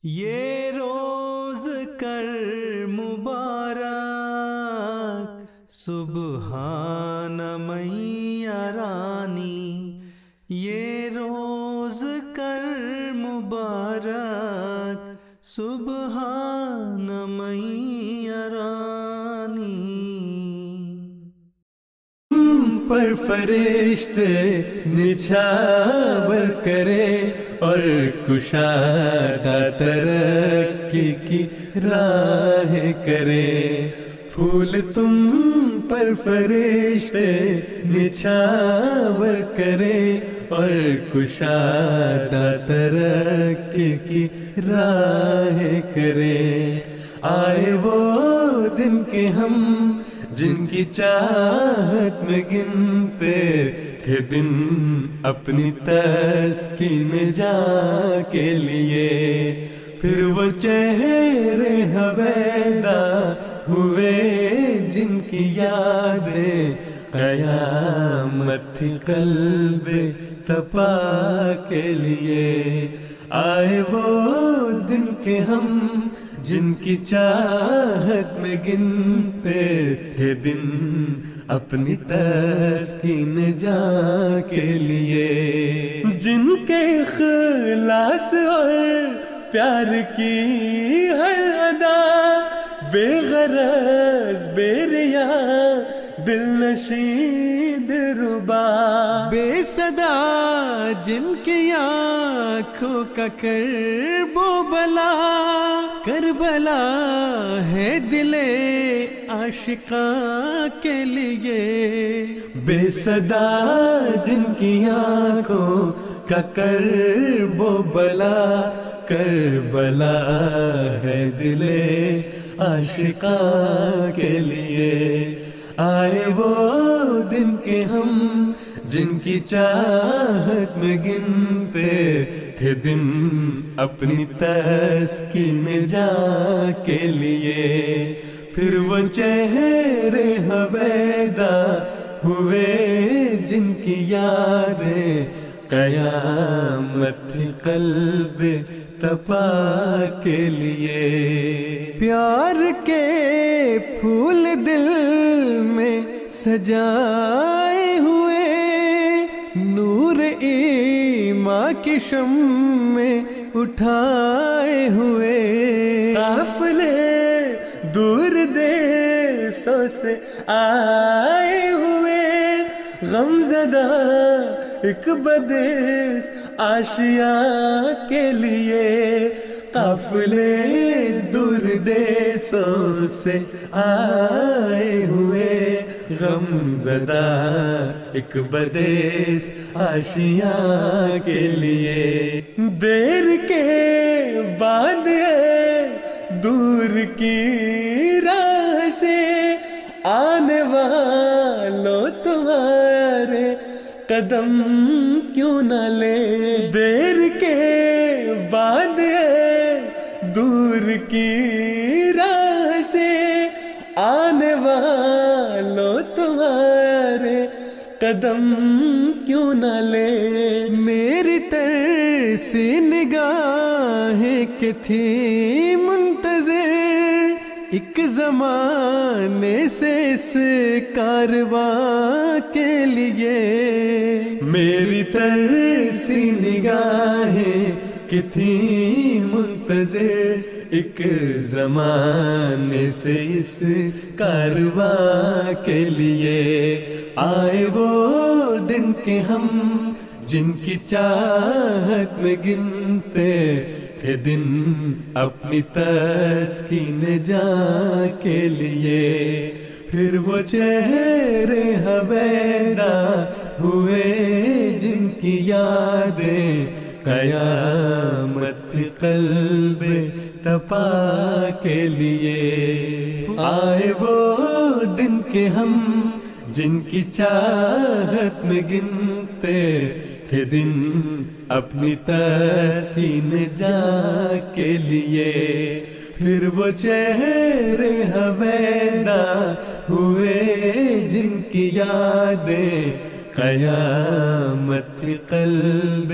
یہ روز کر مبارک سبحان میاں رانی، یہ روز کر مبارک سبحان میاں رانی۔ پر فرشتے نچھاور کرے اور کشادہ ترقی کی راہ کرے، پھول تم پر فرشتے نچھاور کرے اور کشادہ ترقی کی راہ کرے۔ آئے وہ دن کہ ہم جن کی چاہت میں گنتے تھے دن اپنی تسکین جاں کے لیے، پھر وہ چہرے حویدا ہوئے جن کی یادیں قیامت تھی قلب تپا کے لیے۔ آئے وہ دن کہ ہم جن کی چاہت میں گنتے تھے دن اپنی تسکین جاں کے لیے، جن کے اخلاص اور پیار کی ہر ادا بے غرض بے ریا دل نشین دلربا، بے صدا جن کی آنکھوں کا کرب و بلا، کربلا ہے دل عاشقاں کے لیے، بے صدا جن کی آنکھوں کا کرب و بلا، کربلا ہے دل عاشقاں کے لیے۔ آئے وہ دن کہ ہم جن کی چاہت میں گنتے تھے دن اپنی تسکین جاں کے لیے، پھر وہ چہرے حویدا ہوئے جن کی یادیں قیامت تھی قلب تپا کے لیے۔ پیار کے پھول دل میں سجائے ہوئے، نور ایمان کی شمع اٹھائے ہوئے، قافلے دور دیسوں سے آئے ہوئے، غمزدہ ایک بدیس آشیاں کے لیے، قافلے دور دیسوں سے آئے ہوئے، غمزدہ ایک بدیس آشیاں کے لیے۔ دیر کے بعد دور کی راہ سے آنے والوں تمہارے قدم کیوں نہ لے، دیر کے بعد دور کی راہ سے آنے والوں تمہارے قدم کیوں نہ لے، میری ترسی نگاہیں کہ تھی منتظر ایک زمانے سے اس کارواں کے لیے، میری ترسی نگاہیں کہ تھی منتظر ایک زمانے سے اس کارواں کے لیے۔ آئے وہ دن کہ ہم جن کی چاہت میں گنتے تھے دن اپنی تسکین جاں کے لیے، پھر وہ چہرے حویدا ہوئے جن کی یادیں قیامت قلب تپا کے لیے۔ آئے وہ دن کہ ہم جن کی چاہت میں گنتے تھے دن اپنی تسکین جاں کے لیے، پھر وہ چہرے حویدا ہوئے جن کی یادیں قیامت قلب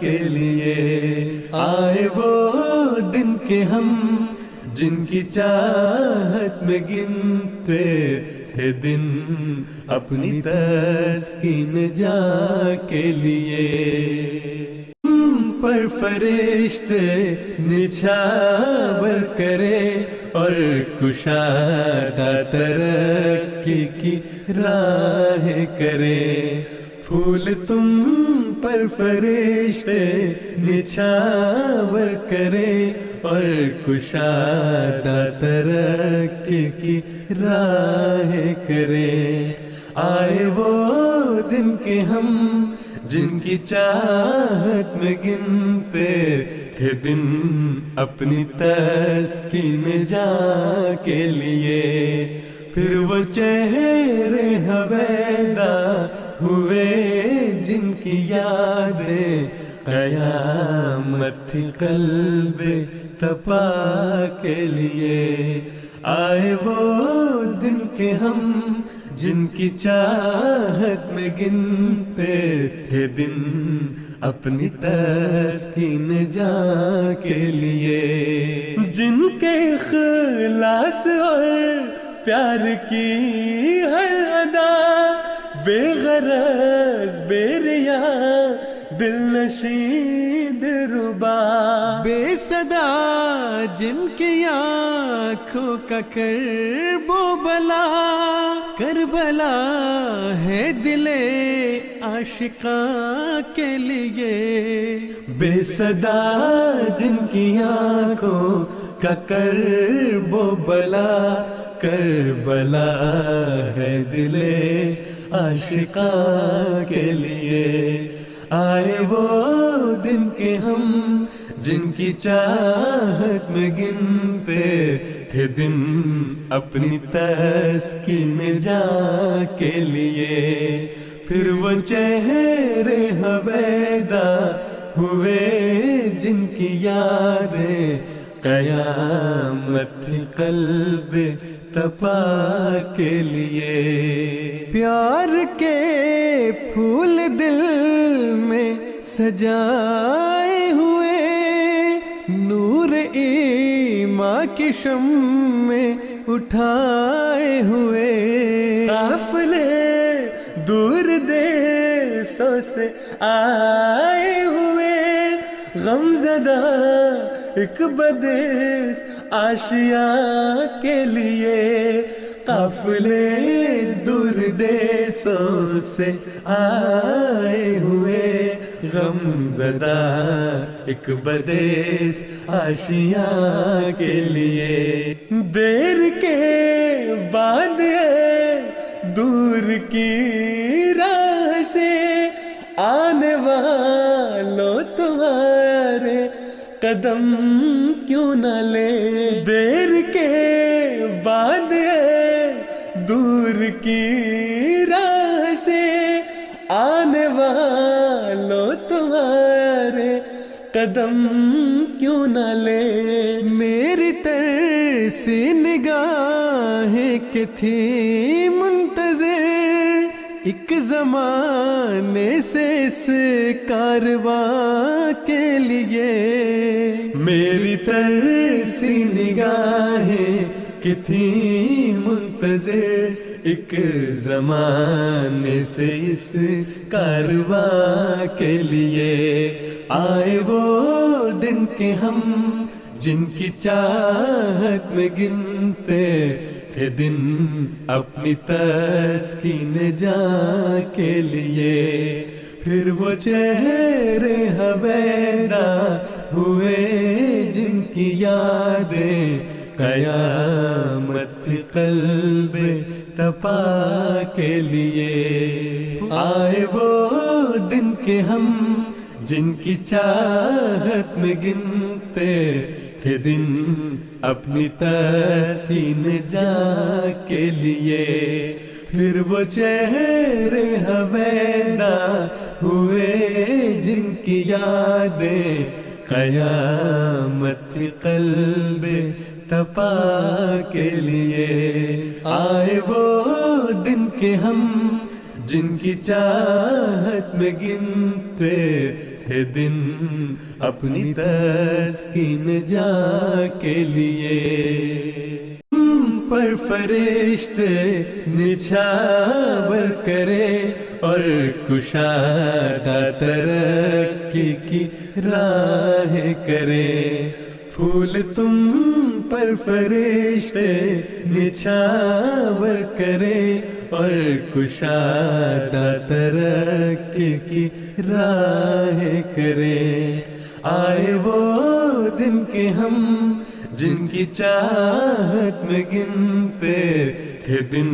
کے لیے آئے وہ دن کے ہم جن کی چاہت میں گنتے تھے دن اپنی تسکین جا کے لیے پر فرشتے نچھاور کرے اور کشادہ ترقی کی راہ کرے پھول تم پر فرشتے نچھاور کرے اور کشادہ ترقی کی راہ کرے آئے وہ دن کے ہم جن کی چاہت میں گنتے تھے دن اپنی تسکین جا کے لیے پھر وہ چہرے حویدا ہوئے جن کی یادیں قیامت تھی قلب تپا کے لیے آئے وہ دن کے ہم جن کی چاہت میں گنتے تھے دن اپنی تسکین جا کے لیے جن کے اخلاص اور پیار کی ہر ادا بے غرض بے ریا دل نشین ربا بے صدا جن کی آنکھوں کا کرب و بلا کربلا ہے دل عاشقاں کے لیے بے صدا جن کی آنکھوں کا کرب و بلا کربلا ہے دل عاشقاں کے لیے آئے وہ دن کے ہم جن کی چاہت میں گنتے تھے دن اپنی تسکین جا کے لیے پھر وہ چہرے حویدا ہوئے جن کی یادیں قیامت تھی قلب تپا کے لیے پیار کے پھول دل میں سجائے ہوئے نور ایمان کی شمع اٹھائے ہوئے قافلے دور دیسوں سے آئے ہوئے غم زدہ ایک بدیس آشیاں کے لیے قافلے دور دیسوں سے آئے ہوئے غم زدہ ایک بدیس آشیاں کے لیے دیر کے بعد دور کی راہ سے آنے والوں تمہارے قدم کیوں نہ لے دیر کے بعد دور کی راہ سے آنے والوں تمہارے قدم کیوں نہ لے میری ترسی نگاہیں کہ تھی منتظر ایک زمانے سے اس کارواں کے لیے میری ترسی نگاہیں کہ تھی منتظر ایک زمانے سے اس کارواں کے لیے آئے وہ دن کے ہم جن کی چاہت میں گنتے تھے دن اپنی تسکین جا کے لیے پھر وہ چہرے حویدا ہوئے جن کی یادیں قیامت قلب تپا کے لیے آئے وہ دن کے ہم جن کی چاہت میں گنتے تھے دن اپنی تسکین جا کے لیے پھر وہ چہرے حویدا ہوئے جن کی یادیں قیامت قلب تپا کے لیے آئے وہ دن کے ہم جن کی چاہت میں گنتے تھے دن اپنی تسکین جا کے لیے، پر فرشتے نچھاور کرے اور کشادہ ترقی کی راہ کرے، پھول تم پر فرشتے نچھاور کرے اور کشادہ ترقی کی راہ کرے، آئے وہ دن کے ہم جن کی چاہت میں گنتے تھے دن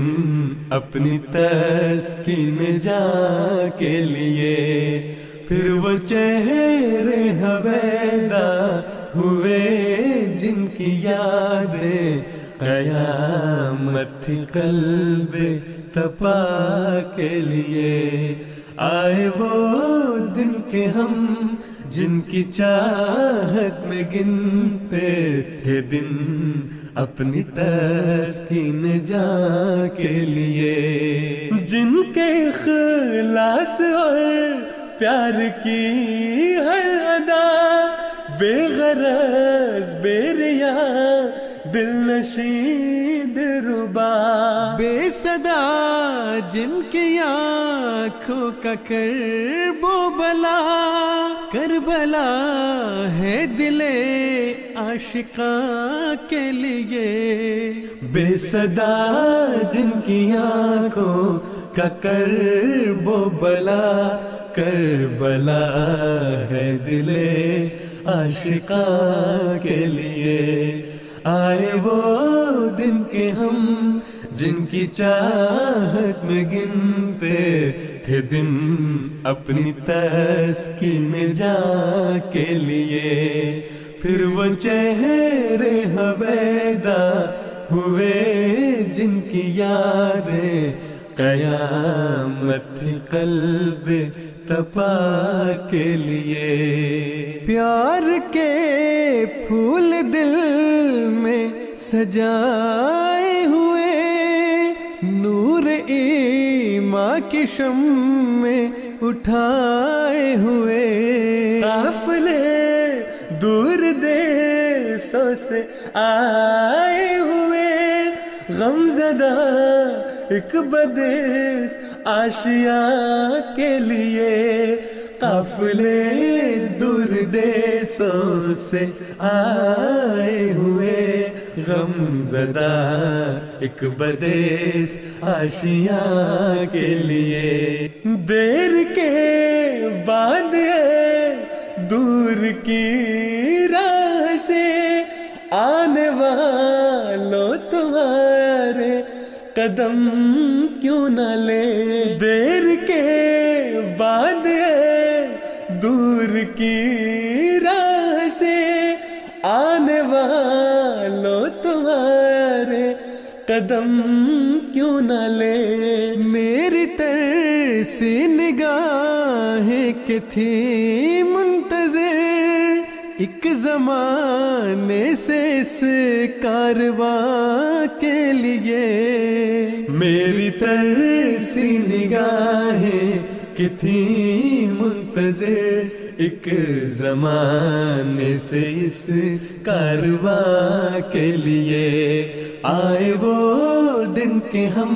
اپنی تسکین جا کے لیے، پھر وہ چہرے ہویدا ہوئے جن کی یادیں قیامت تھی قلب تپا کے لیے، آئے وہ دن کے ہم جن کی چاہت میں گنتے تھے دن اپنی تسکین جا کے لیے، جن کے اخلاص اور پیار کی ہر ادا بے غرض بے ریا دل نشین ربا، بے صدا جن کی آنکھوں کا کرب و بلا، کربلا ہے دل عاشقاں کے لیے، بے صدا جن کی آنکھوں کا کرب و بلا، کربلا ہے دل عاشقاں کے لیے، آئے وہ دن کے ہم جن کی چاہت میں گنتے تھے دن اپنی تسکین جا کے لیے، پھر وہ چہرے ہویدا ہوئے جن کی یادیں قیامت تھی قلب تپا کے لیے، پیار کے پھول دل میں سجائے ہوئے، نور ایمان کی شمع اٹھائے ہوئے، قافلے دور دیسوں سے آئے ہوئے، غم زدہ ایک بدیس آشیاں کے لیے، قافلے دور دیسوں سے آئے ہوئے، غم زدہ ایک بدیس آشیاں کے لیے، دیر کے بعد دور کی راہ سے آنے والوں تمہارے قدم کیوں نہ لے، دیر کے بعد دور کی راہ سے آنے والوں تمہارے قدم کیوں نہ لے، میری ترسی نگاہیں کہ تھی منتظر ایک زمانے سے اس کارواں کے لیے، میری ترسی نگاہیں کہ تھی منتظر ایک زمانے سے اس کارواں کے لیے، آئے وہ دن کے ہم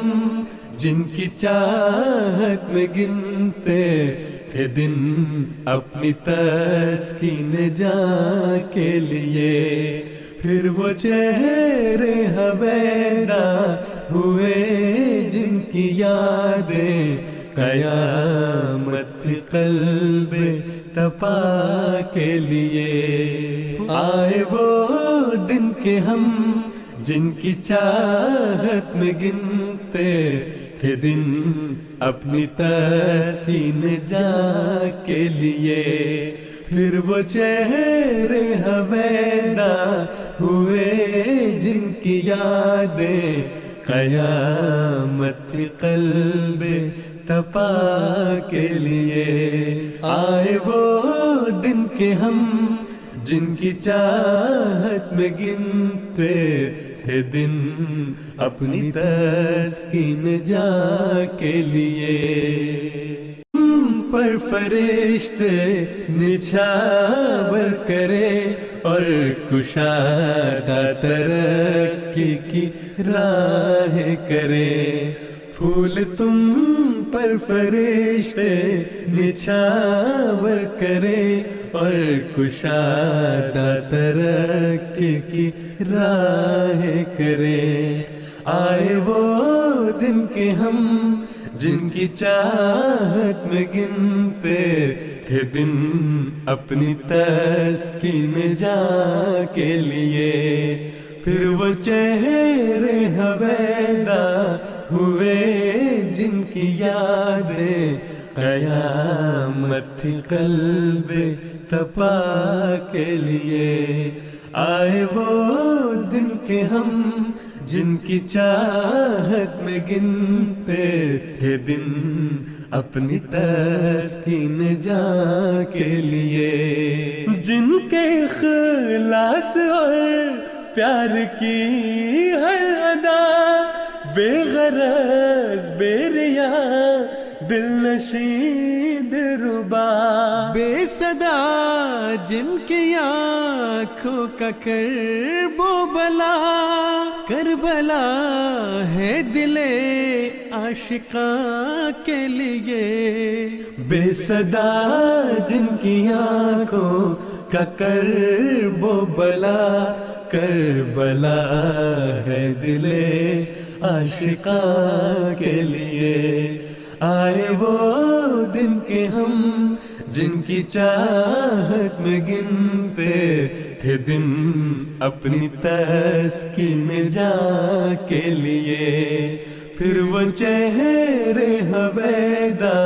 جن کی چاہت میں گنتے تھے دن اپنی تسکین جا کے لیے، پھر وہ چہرے ہویدا ہوئے جن کی یادیں قیامت قلب تپا کے لیے، آئے وہ دن کے ہم جن کی چاہت میں گنتے تھے دن اپنی تسکین جا کے لیے، پھر وہ چہرے ہویدا ہوئے جن کی یادیں قیامت قلب تپا کے لیے، آئے وہ دن کے ہم جن کی چاہت میں گنتے تھے دن اپنی تسکین جا کے لیے، پر فرشتے نچھاور کرے اور کشادہ ترقی کی راہ کرے، پھول تم پر فرشتے نچھاور کرے اور کشادہ ترقی کی راہ کرے، آئے وہ دن کہ ہم جن کی چاہت میں گنتے تھے دن اپنی تسکین جا کے لیے، پھر وہ چہرے ہویدا ہوئے جن کی یادیں قیامت تھی قلب تپا کے لیے، آئے وہ دن کہ ہم جن کی چاہت میں گنتے تھے دن اپنی تسکین جا کے لیے، جن کے اخلاص اور پیار کی ہر ادا بے غرض بے ریا دل نشین ربا، بے صدا جن کی آنکھوں کا کرب و بلا، کربلا ہے دل عاشقاں کے لیے، بے صدا جن کی آنکھوں کا کرب و بلا، کربلا ہے دل عاشقاں کے لیے، آئے وہ دن کہ ہم جن کی چاہت میں گنتے تھے دن اپنی تسکین جا کے لیے، پھر وہ چہرے ہویدا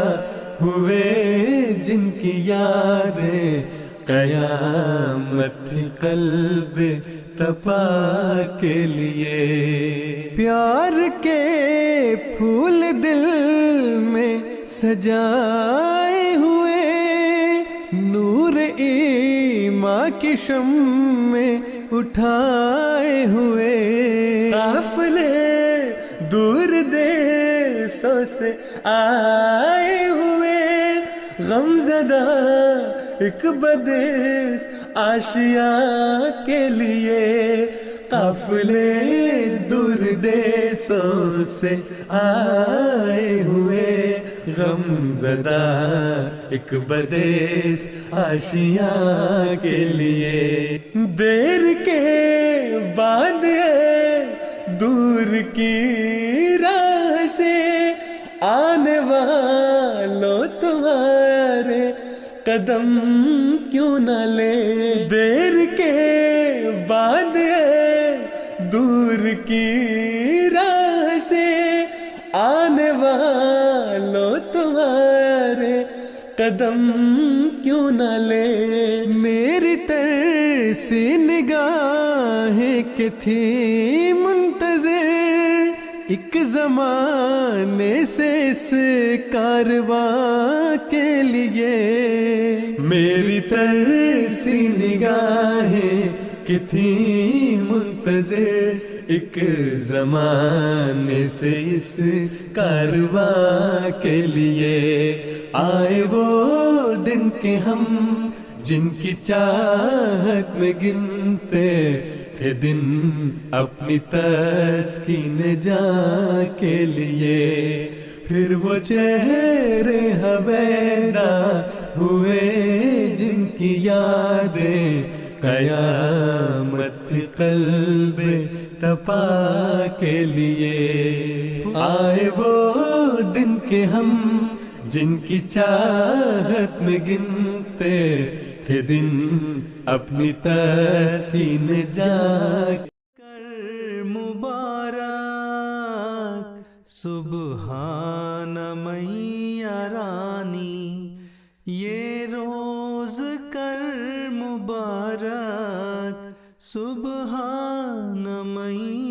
ہوئے جن کی یادیں قیامت تھی قلب تپا کے لیے، پیار کے پھول دل میں سجائے ہوئے، نور ایمان کی شمع اٹھائے ہوئے، قافلے دور دیسوں سے آئے ہوئے، غم زدہ ایک بدیس آشیاں کے لیے، قافلے دور دیسوں سے آئے ہوئے، غم زدہ ایک بدیس آشیاں کے لیے، دیر کے بعد دور کی راہ سے آنے والوں تمہارے قدم کیوں نہ لے، دیر کے بعد دور کی راہ سے آنے والوں تمہارے قدم کیوں نہ لے، میری ترسی نگاہیں کہ تھی منتظر ایک زمانے سے اس کارواں کے لیے، میری ترسی نگاہیں کہ تھی منتظر ایک زمانے سے اس کارواں کے لیے، آئے وہ دن کہ ہم جن کی چاہت میں گنتے تھے دن اپنی تسکین جا کے لیے، پھر وہ چہرے ہویدا ہوئے جن کی یادیں قیامت قلب تپا کے لیے، آئے وہ دن کہ ہم جن کی چاہت میں گنتے تھے دن اپنی تسکین جا کر مبارک سبحان میاں رانی، یہ روز کر مبارک سبحان میاں